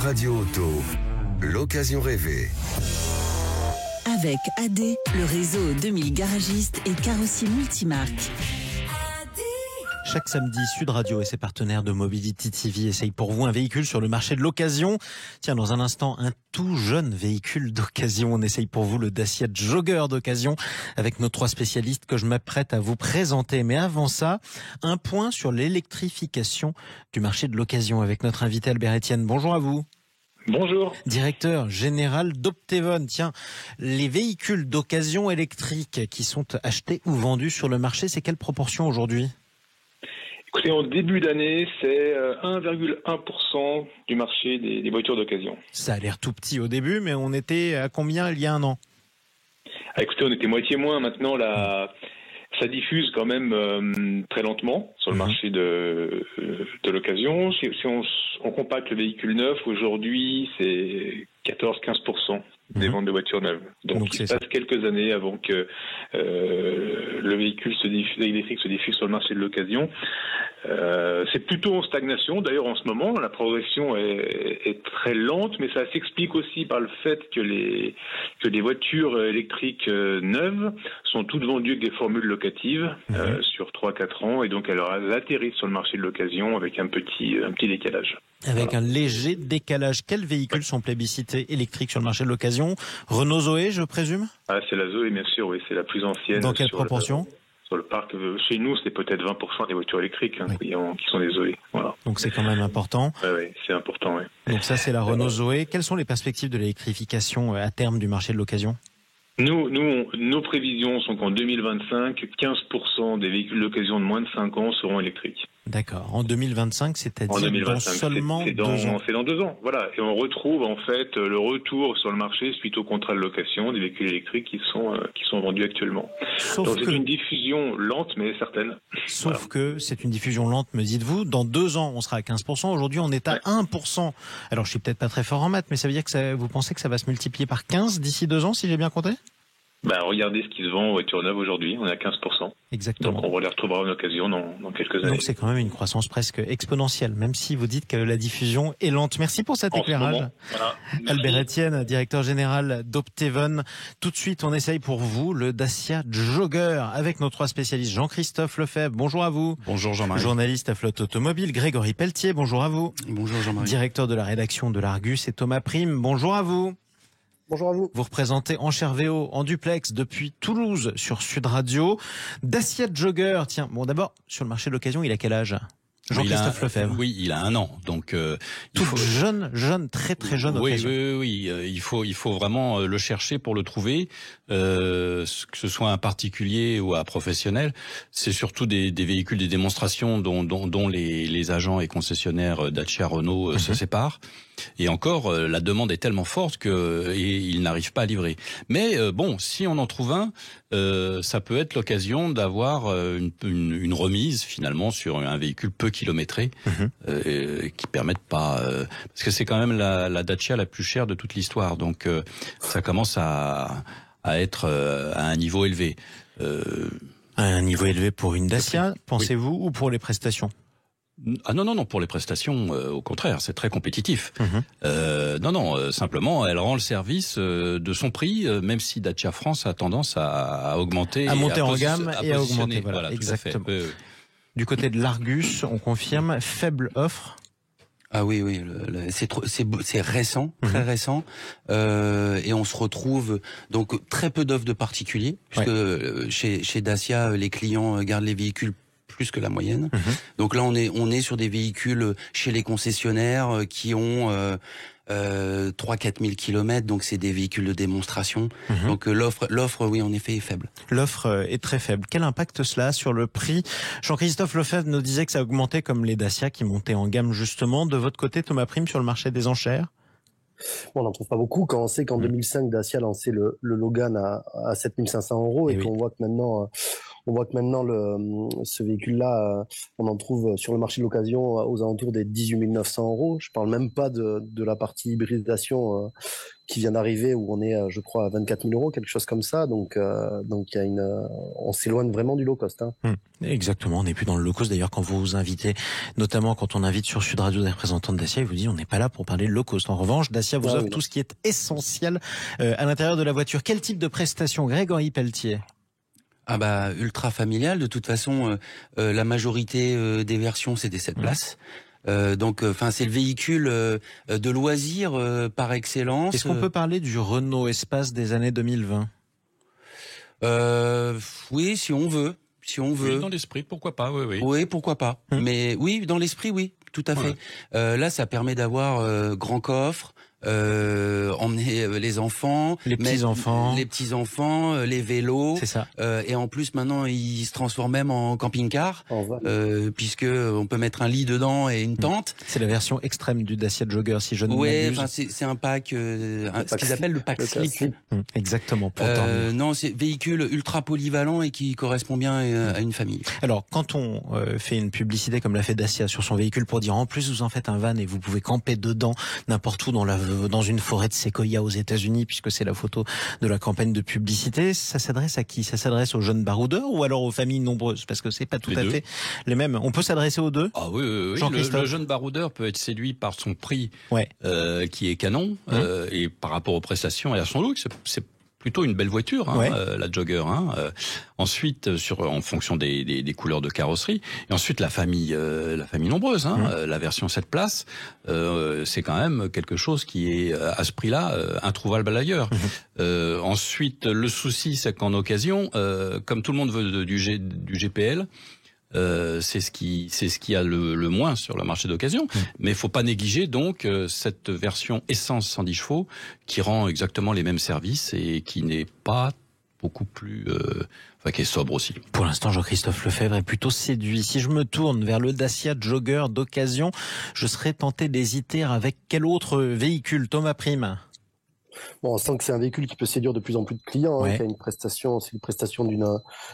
Radio Auto, l'occasion rêvée. Avec AD, le réseau 2000 garagistes et carrossiers multimarques. Chaque samedi, Sud Radio et ses partenaires de Mobility TV essayent pour vous un véhicule sur le marché de l'occasion. Tiens, dans un instant, un tout jeune véhicule d'occasion. On essaye pour vous le Dacia Jogger d'occasion avec nos 3 spécialistes que je m'apprête à vous présenter. Mais avant ça, un point sur l'électrification du marché de l'occasion avec notre invité Albert Etienne. Bonjour à vous. Bonjour. Directeur général d'Optevon. Tiens, les véhicules d'occasion électriques qui sont achetés ou vendus sur le marché, c'est quelle proportion aujourd'hui ? Écoutez, en début d'année, c'est 1,1% du marché des voitures d'occasion. Ça a l'air tout petit au début, mais on était à combien il y a un an ? Écoutez, on était moitié moins. Maintenant, ça diffuse quand même très lentement sur le marché de l'occasion. Si on compacte le véhicule neuf, aujourd'hui, c'est 14-15% des ventes de voitures neuves. Donc il se passe quelques années avant que le véhicule électrique se diffuse sur le marché de l'occasion. C'est plutôt en stagnation. D'ailleurs, en ce moment, la progression est très lente, mais ça s'explique aussi par le fait que les voitures électriques neuves sont toutes vendues avec des formules locatives sur 3-4 ans, et donc elles atterrissent sur le marché de l'occasion avec un petit décalage. Avec un léger décalage. Quels véhicules sont plébiscités électriques sur le marché de l'occasion ? Renault Zoé, je présume ? C'est la Zoé, bien sûr, oui, c'est la plus ancienne. Dans quelle proportion ? Sur le parc, chez nous, c'est peut-être 20% des voitures électriques qui sont des Zoé. Voilà. Donc c'est quand même important. Oui, c'est important. Oui. Donc ça, c'est la Renault Zoé. Quelles sont les perspectives de l'électrification à terme du marché de l'occasion ? Nos prévisions sont qu'en 2025, 15% des véhicules d'occasion de moins de 5 ans seront électriques. D'accord. En 2025, c'est-à-dire dans seulement 2 ans. C'est dans 2 ans, voilà. Et on retrouve en fait le retour sur le marché suite au contrat de location des véhicules électriques qui sont vendus actuellement. Donc c'est une diffusion lente mais certaine. Sauf que c'est une diffusion lente, me dites-vous. Dans 2 ans, on sera à 15%. Aujourd'hui, on est à 1%. Alors, je suis peut-être pas très fort en maths, mais ça veut dire que vous pensez que ça va se multiplier par 15 d'ici 2 ans, si j'ai bien compté ? Regardez ce qui se vend en voiture neuve aujourd'hui, on est à 15%. Exactement. Donc on les retrouvera en occasion dans quelques années. Donc c'est quand même une croissance presque exponentielle, même si vous dites que la diffusion est lente. Merci pour cet éclairage. Voilà. Albert Etienne, directeur général d'Optevon. Tout de suite, on essaye pour vous le Dacia Jogger avec nos 3 spécialistes. Jean-Christophe Lefebvre, bonjour à vous. Bonjour Jean-Marie. Journaliste à Flotte Automobile. Grégory Pelletier, bonjour à vous. Bonjour Jean-Marie. Directeur de la rédaction de l'Argus. Et Thomas Prime, bonjour à vous. Bonjour à vous. Vous représentez Enchères-VO en duplex depuis Toulouse sur Sud Radio. Dacia Jogger, tiens, bon d'abord, sur le marché de l'occasion, il a quel âge ? Jean-Christophe Lefebvre. Oui, il a 1 an, donc jeune, très jeune. Oui, il faut vraiment le chercher pour le trouver, que ce soit un particulier ou un professionnel. C'est surtout des véhicules, des démonstrations dont les agents et concessionnaires Dacia, Renault se séparent. Et encore, la demande est tellement forte ils n'arrivent pas à livrer. Mais si on en trouve un, ça peut être l'occasion d'avoir une remise finalement sur un véhicule peu kilométré, qui permettent pas, parce que c'est quand même la Dacia la plus chère de toute l'histoire. Donc ça commence à être à un niveau élevé. À un niveau élevé pour une Dacia, pensez-vous, ou pour les prestations ? Non, pour les prestations, au contraire, c'est très compétitif. Simplement, elle rend le service de son prix, même si Dacia France a tendance à augmenter, à monter en gamme et à augmenter. Voilà, exactement. Du côté de l'Argus, on confirme faible offre. Ah oui, c'est récent, très récent, et on se retrouve donc très peu d'offres de particuliers, puisque chez Dacia, les clients gardent les véhicules plus que la moyenne. Donc là, on est sur des véhicules chez les concessionnaires qui ont 3-4 000 kilomètres, donc c'est des véhicules de démonstration. Donc l'offre, oui, en effet, est faible. L'offre est très faible. Quel impact cela a sur le prix ? Jean-Christophe Lefebvre nous disait que ça augmentait comme les Dacia qui montaient en gamme justement. De votre côté, Thomas Prime, sur le marché des enchères ? On n'en trouve pas beaucoup quand on sait qu'en 2005, Dacia a lancé le Logan à 7 500 € et qu'on voit que maintenant on voit que maintenant ce véhicule-là, on en trouve sur le marché de l'occasion aux alentours des 18 900 €. Je parle même pas de la partie hybridation qui vient d'arriver où on est, je crois, à 24 000 €, quelque chose comme ça. Donc il y a on s'éloigne vraiment du low cost. Hein. Exactement, on n'est plus dans le low cost. D'ailleurs, quand vous vous invitez, notamment quand on invite sur Sud Radio des représentants de Dacia, ils vous disent on n'est pas là pour parler de low cost. En revanche, Dacia vous offre tout ce qui est essentiel à l'intérieur de la voiture. Quel type de prestation, Grégory Pelletier? Ah bah ultra familial. De toute façon, la majorité des versions c'est des 7 places. Donc, c'est le véhicule de loisir par excellence. Est-ce qu'on peut parler du Renault Espace des années 2020? Oui, si on veut. Oui, dans l'esprit, pourquoi pas, oui. Oui, pourquoi pas. Mais oui, dans l'esprit, oui, tout à fait. Là, ça permet d'avoir grand coffre, emmener les enfants, les petits-enfants, les vélos. C'est ça. Et en plus, maintenant, ils se transforment même en camping-car, puisque on peut mettre un lit dedans et une tente. C'est la version extrême du Dacia Jogger, si je ne m'abuse. Ouais, c'est un pack, ce qu'ils appellent le pack slip. Exactement. Non, c'est véhicule ultra polyvalent et qui correspond bien à une famille. Alors, quand on fait une publicité comme l'a fait Dacia sur son véhicule pour dire en plus vous en faites un van et vous pouvez camper dedans n'importe où dans une forêt de séquoia aux États-Unis, puisque c'est la photo de la campagne de publicité, ça s'adresse à qui? Ça s'adresse aux jeunes baroudeurs ou alors aux familles nombreuses? Parce que c'est pas tout à fait les mêmes. On peut s'adresser aux deux? Ah oui. Le jeune baroudeur peut être séduit par son prix, qui est canon, et par rapport aux prestations et à son look, c'est plutôt une belle voiture, la Jogger. Ensuite, en fonction des couleurs de carrosserie, et ensuite la famille nombreuse, la version 7 places, c'est quand même quelque chose qui est à ce prix-là introuvable ailleurs. Ensuite, le souci, c'est qu'en occasion, comme tout le monde veut du GPL. C'est ce qui a le moins sur le marché d'occasion, mais il faut pas négliger donc cette version essence 110 chevaux qui rend exactement les mêmes services et qui n'est pas beaucoup plus qui est sobre aussi. Pour l'instant, Jean-Christophe Lefebvre est plutôt séduit. Si je me tourne vers le Dacia Jogger d'occasion, je serais tenté d'hésiter avec quel autre véhicule, Thomas Prime? Bon, on sent que c'est un véhicule qui peut séduire de plus en plus de clients, qui a une prestation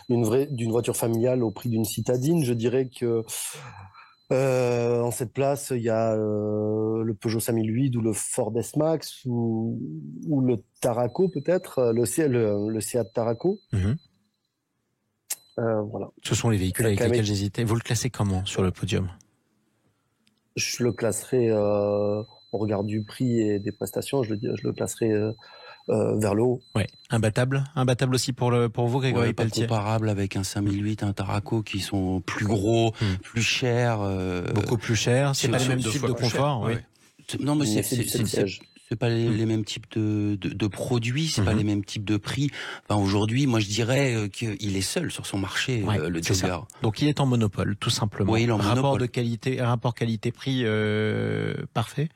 d'une voiture familiale au prix d'une citadine. Je dirais que en cette place, il y a le Peugeot 5008 ou le Ford S-Max ou le Taraco peut-être, le Seat Taraco. Voilà. Ce sont les véhicules avec lesquels j'hésitais. Vous le classez comment sur le podium? Je le classerai au regard du prix et des prestations, je le classerai vers le haut. Ouais, imbattable aussi pour vous, Grégory Pelletier. Comparable avec un 5008, un Taraco qui sont plus gros, plus chers, beaucoup plus chers. C'est pas les mêmes types de confort. Non, mais c'est pas les mêmes types de produits, c'est pas les mêmes types de prix. Enfin, aujourd'hui, moi, je dirais qu'il est seul sur son marché, le Jogger. Donc, il est en monopole, tout simplement. Oui, il est en monopole. Rapport qualité-prix parfait.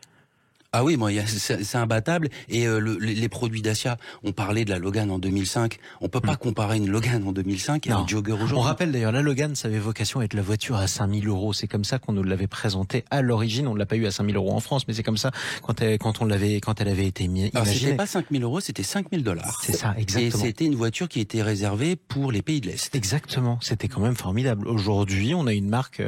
Ah oui, c'est imbattable. Et les produits Dacia, on parlait de la Logan en 2005. On peut pas comparer une Logan en 2005 et un Jogger aujourd'hui. On rappelle d'ailleurs, la Logan, ça avait vocation à être la voiture à 5 000 €. C'est comme ça qu'on nous l'avait présentée à l'origine. On ne l'a pas eu à 5 000 € en France, mais c'est comme ça quand elle avait été imaginée. Alors, c'était pas 5 000 €, c'était 5 000 $. C'est ça, exactement. Et c'était une voiture qui était réservée pour les pays de l'Est. Exactement. C'était quand même formidable. Aujourd'hui, on a une marque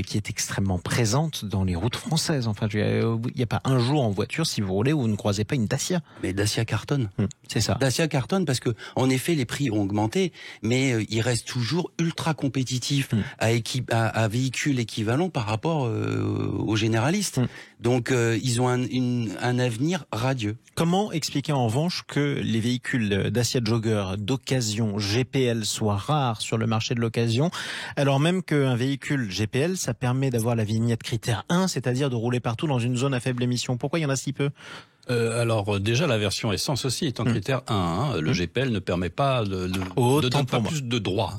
qui est extrêmement présente dans les routes françaises. Enfin, il n'y a pas un jour en voiture, si vous roulez, où vous ne croisez pas une Dacia. Mais Dacia cartonne. C'est ça. Dacia cartonne parce que, en effet, les prix ont augmenté, mais il reste toujours ultra compétitif à véhicules équivalents par rapport aux généralistes. Donc, ils ont un avenir radieux. Comment expliquer en revanche que les véhicules Dacia Jogger d'occasion GPL soient rares sur le marché de l'occasion, alors même qu'un véhicule GPL, ça permet d'avoir la vignette critère 1, c'est-à-dire de rouler partout dans une zone à faible émission? Pourquoi il y en a si peu? Alors déjà la version essence aussi est en critère 1. Le GPL ne permet pas de donner pas plus de droits,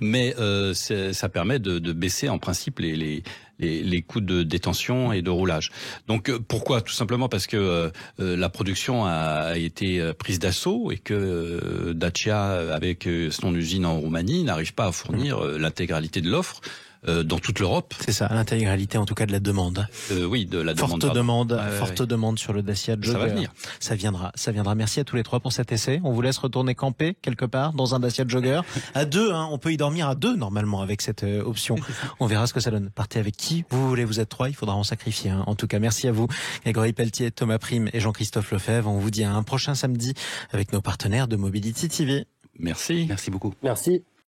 mais ça permet de baisser en principe les coûts de détention et de roulage. Donc pourquoi? Tout simplement parce que la production a été prise d'assaut et que Dacia, avec son usine en Roumanie, n'arrive pas à fournir l'intégralité de l'offre. dans toute l'Europe. C'est ça, l'intégralité en tout cas de la demande. Oui, de la demande. Forte demande sur le Dacia Jogger. Ça va venir. Ça viendra. Merci à tous les trois pour cet essai. On vous laisse retourner camper quelque part dans un Dacia Jogger. À deux, hein, on peut y dormir à deux normalement avec cette option. On verra ce que ça donne. Partez avec qui vous voulez, vous êtes trois, il faudra en sacrifier. Hein. En tout cas, merci à vous, Grégory Pelletier, Thomas Prime et Jean-Christophe Lefebvre. On vous dit à un prochain samedi avec nos partenaires de Mobility TV. Merci. Merci beaucoup. Merci.